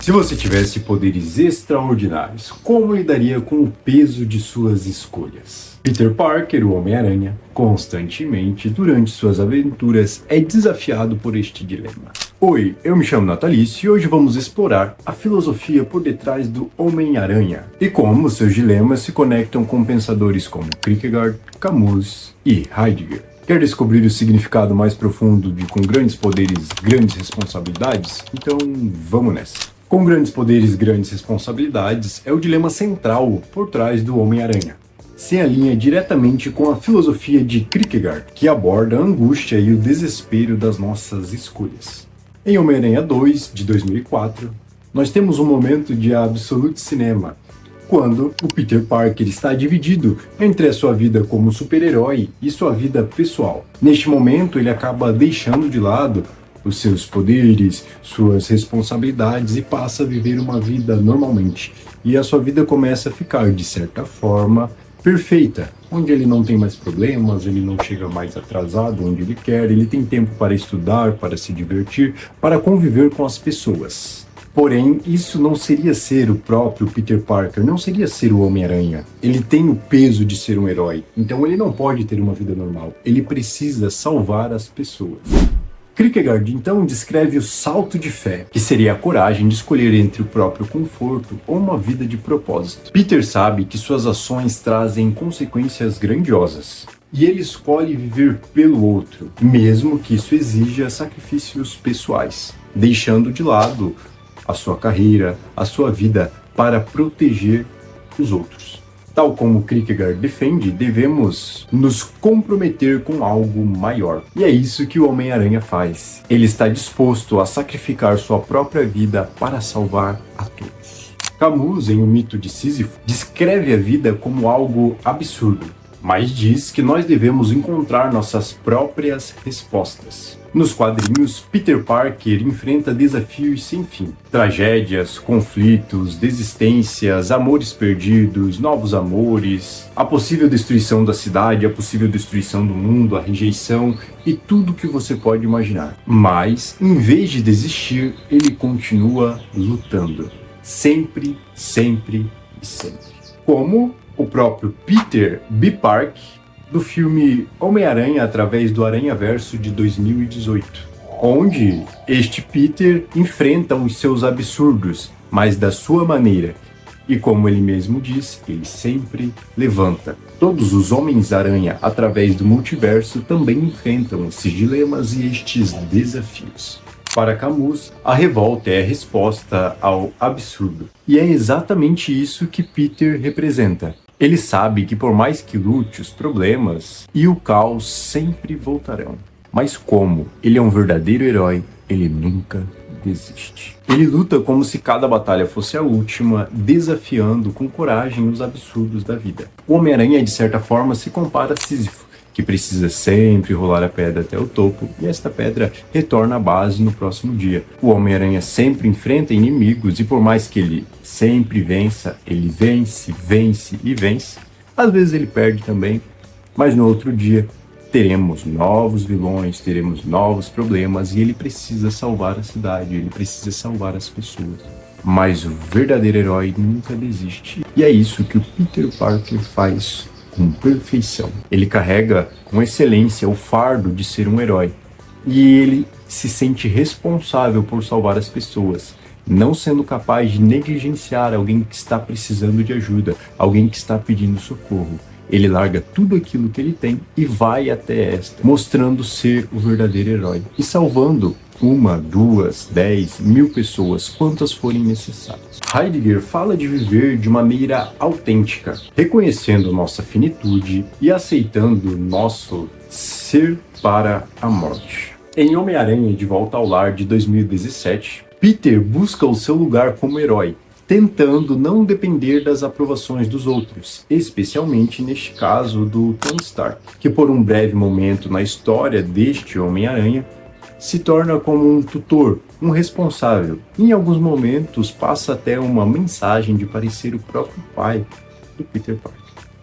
Se você tivesse poderes extraordinários, como lidaria com o peso de suas escolhas? Peter Parker, o Homem-Aranha, constantemente, durante suas aventuras, é desafiado por este dilema. Oi, eu me chamo Natalício e hoje vamos explorar a filosofia por detrás do Homem-Aranha e como seus dilemas se conectam com pensadores como Kierkegaard, Camus e Heidegger. Quer descobrir o significado mais profundo de com grandes poderes, grandes responsabilidades? Então vamos nessa! Com grandes poderes, grandes responsabilidades é o dilema central por trás do Homem-Aranha. Se alinha diretamente com a filosofia de Kierkegaard, que aborda a angústia e o desespero das nossas escolhas. Em Homem-Aranha 2, de 2004, nós temos um momento de absolute cinema, quando o Peter Parker está dividido entre a sua vida como super-herói e sua vida pessoal. Neste momento, ele acaba deixando de lado os seus poderes, suas responsabilidades e passa a viver uma vida normalmente. E a sua vida começa a ficar, de certa forma, perfeita, onde ele não tem mais problemas, ele não chega mais atrasado onde ele quer, ele tem tempo para estudar, para se divertir, para conviver com as pessoas. Porém, isso não seria ser o próprio Peter Parker, não seria ser o Homem-Aranha. Ele tem o peso de ser um herói, então ele não pode ter uma vida normal, ele precisa salvar as pessoas. Kierkegaard, então, descreve o salto de fé, que seria a coragem de escolher entre o próprio conforto ou uma vida de propósito. Peter sabe que suas ações trazem consequências grandiosas, e ele escolhe viver pelo outro, mesmo que isso exija sacrifícios pessoais, deixando de lado a sua carreira, a sua vida, para proteger os outros. Tal como Kierkegaard defende, devemos nos comprometer com algo maior. E é isso que o Homem-Aranha faz. Ele está disposto a sacrificar sua própria vida para salvar a todos. Camus, em O Mito de Sísifo, descreve a vida como algo absurdo, mas diz que nós devemos encontrar nossas próprias respostas. Nos quadrinhos, Peter Parker enfrenta desafios sem fim. Tragédias, conflitos, desistências, amores perdidos, novos amores, a possível destruição da cidade, a possível destruição do mundo, a rejeição e tudo que você pode imaginar. Mas, em vez de desistir, ele continua lutando. Sempre, sempre e sempre. Como o próprio Peter B. Park, do filme Homem-Aranha através do Aranhaverso de 2018, onde este Peter enfrenta os seus absurdos, mas da sua maneira. E como ele mesmo diz, ele sempre levanta. Todos os Homens-Aranha através do multiverso também enfrentam esses dilemas e estes desafios. Para Camus, a revolta é a resposta ao absurdo. E é exatamente isso que Peter representa. Ele sabe que por mais que lute, os problemas e o caos sempre voltarão. Mas como ele é um verdadeiro herói, ele nunca desiste. Ele luta como se cada batalha fosse a última, desafiando com coragem os absurdos da vida. O Homem-Aranha, de certa forma, se compara a Sísifo, que precisa sempre rolar a pedra até o topo, e esta pedra retorna à base no próximo dia. O Homem-Aranha sempre enfrenta inimigos, e por mais que ele sempre vença, ele vence, vence e vence. Às vezes ele perde também, mas no outro dia teremos novos vilões, teremos novos problemas, e ele precisa salvar a cidade, ele precisa salvar as pessoas. Mas o verdadeiro herói nunca desiste, e é isso que o Peter Parker faz com perfeição. Ele carrega com excelência o fardo de ser um herói e ele se sente responsável por salvar as pessoas, não sendo capaz de negligenciar alguém que está precisando de ajuda, alguém que está pedindo socorro. Ele larga tudo aquilo que ele tem e vai até esta, mostrando ser o verdadeiro herói e salvando 1, 2, 10, 1000 pessoas, quantas forem necessárias. Heidegger fala de viver de maneira autêntica, reconhecendo nossa finitude e aceitando nosso ser para a morte. Em Homem-Aranha de Volta ao Lar de 2017, Peter busca o seu lugar como herói, tentando não depender das aprovações dos outros, especialmente neste caso do Tony Stark, que por um breve momento na história deste Homem-Aranha se torna como um tutor, um responsável. Em alguns momentos passa até uma mensagem de parecer o próprio pai do Peter Parker.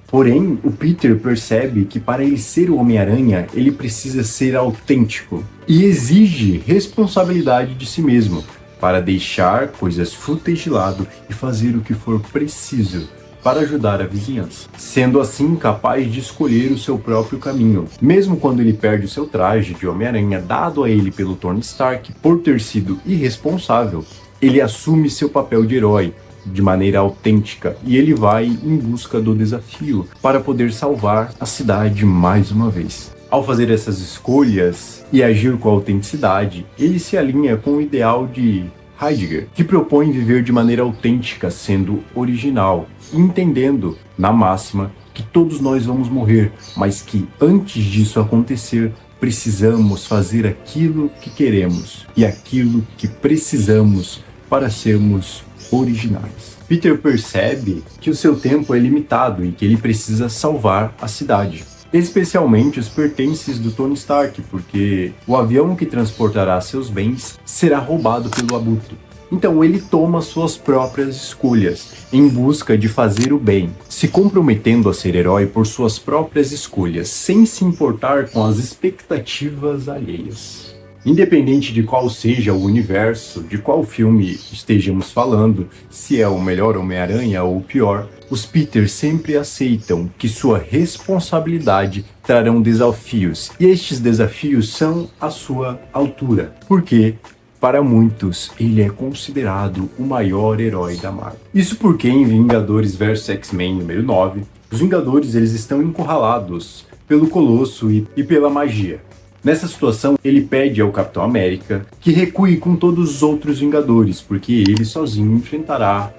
Porém, o Peter percebe que para ele ser o Homem-Aranha, ele precisa ser autêntico e exige responsabilidade de si mesmo, para deixar coisas fúteis de lado e fazer o que for preciso para ajudar a vizinhança, sendo assim capaz de escolher o seu próprio caminho. Mesmo quando ele perde o seu traje de Homem-Aranha dado a ele pelo Tony Stark por ter sido irresponsável, ele assume seu papel de herói de maneira autêntica e ele vai em busca do desafio para poder salvar a cidade mais uma vez. Ao fazer essas escolhas e agir com autenticidade, ele se alinha com o ideal de Heidegger, que propõe viver de maneira autêntica, sendo original, entendendo, na máxima, que todos nós vamos morrer, mas que antes disso acontecer, precisamos fazer aquilo que queremos e aquilo que precisamos para sermos originais. Peter percebe que o seu tempo é limitado e que ele precisa salvar a cidade, especialmente os pertences do Tony Stark, porque o avião que transportará seus bens será roubado pelo Abutre. Então ele toma suas próprias escolhas em busca de fazer o bem, se comprometendo a ser herói por suas próprias escolhas, sem se importar com as expectativas alheias. Independente de qual seja o universo, de qual filme estejamos falando, se é o melhor Homem-Aranha ou o pior, os Peters sempre aceitam que sua responsabilidade trarão desafios, e estes desafios são à sua altura, porque para muitos ele é considerado o maior herói da Marvel. Isso porque em Vingadores vs X-Men número 9, os Vingadores eles estão encurralados pelo Colosso e pela magia. Nessa situação, ele pede ao Capitão América que recue com todos os outros Vingadores, porque ele sozinho enfrentará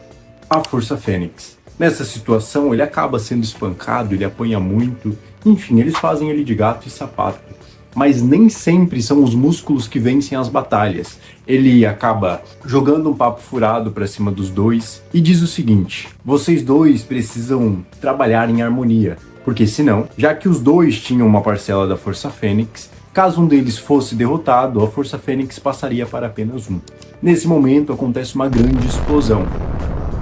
a Força Fênix. Nessa situação, ele acaba sendo espancado, ele apanha muito, enfim, eles fazem ele de gato e sapato. Mas nem sempre são os músculos que vencem as batalhas. Ele acaba jogando um papo furado pra cima dos dois e diz o seguinte: vocês dois precisam trabalhar em harmonia, porque senão, já que os dois tinham uma parcela da Força Fênix, caso um deles fosse derrotado, a Força Fênix passaria para apenas um. Nesse momento acontece uma grande explosão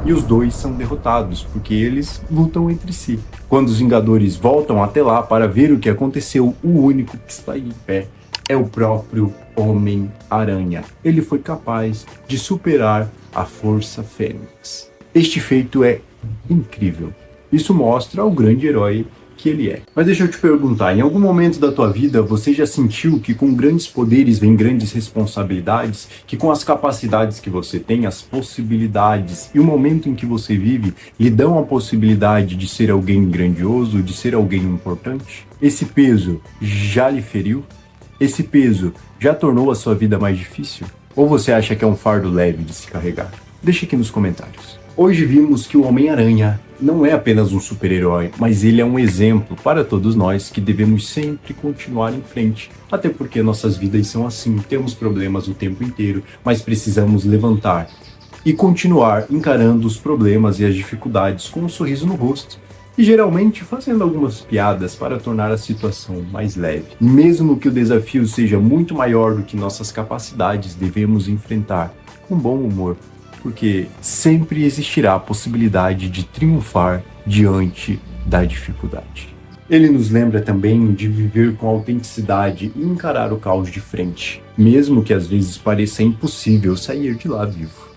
e os dois são derrotados, porque eles lutam entre si. Quando os Vingadores voltam até lá para ver o que aconteceu, o único que está em pé é o próprio Homem-Aranha. Ele foi capaz de superar a Força Fênix. Este feito é incrível. Isso mostra o grande herói que ele é. Mas deixa eu te perguntar, em algum momento da tua vida você já sentiu que com grandes poderes vem grandes responsabilidades? Que com as capacidades que você tem, as possibilidades e o momento em que você vive lhe dão a possibilidade de ser alguém grandioso, de ser alguém importante? Esse peso já lhe feriu? Esse peso já tornou a sua vida mais difícil? Ou você acha que é um fardo leve de se carregar? Deixa aqui nos comentários. Hoje vimos que o Homem-Aranha não é apenas um super-herói, mas ele é um exemplo para todos nós que devemos sempre continuar em frente. Até porque nossas vidas são assim, temos problemas o tempo inteiro, mas precisamos levantar e continuar encarando os problemas e as dificuldades com um sorriso no rosto. E geralmente fazendo algumas piadas para tornar a situação mais leve. Mesmo que o desafio seja muito maior do que nossas capacidades, devemos enfrentar com bom humor, porque sempre existirá a possibilidade de triunfar diante da dificuldade. Ele nos lembra também de viver com autenticidade e encarar o caos de frente, mesmo que às vezes pareça impossível sair de lá vivo.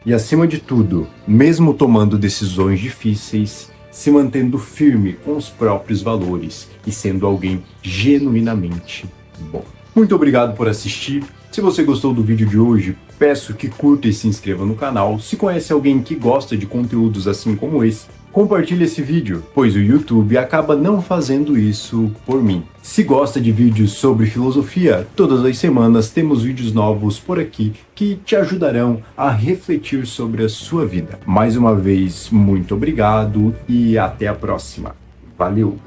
E acima de tudo, mesmo tomando decisões difíceis, se mantendo firme com os próprios valores e sendo alguém genuinamente bom. Muito obrigado por assistir. Se você gostou do vídeo de hoje, peço que curta e se inscreva no canal. Se conhece alguém que gosta de conteúdos assim como esse, compartilhe esse vídeo, pois o YouTube acaba não fazendo isso por mim. Se gosta de vídeos sobre filosofia, todas as semanas temos vídeos novos por aqui que te ajudarão a refletir sobre a sua vida. Mais uma vez, muito obrigado e até a próxima. Valeu!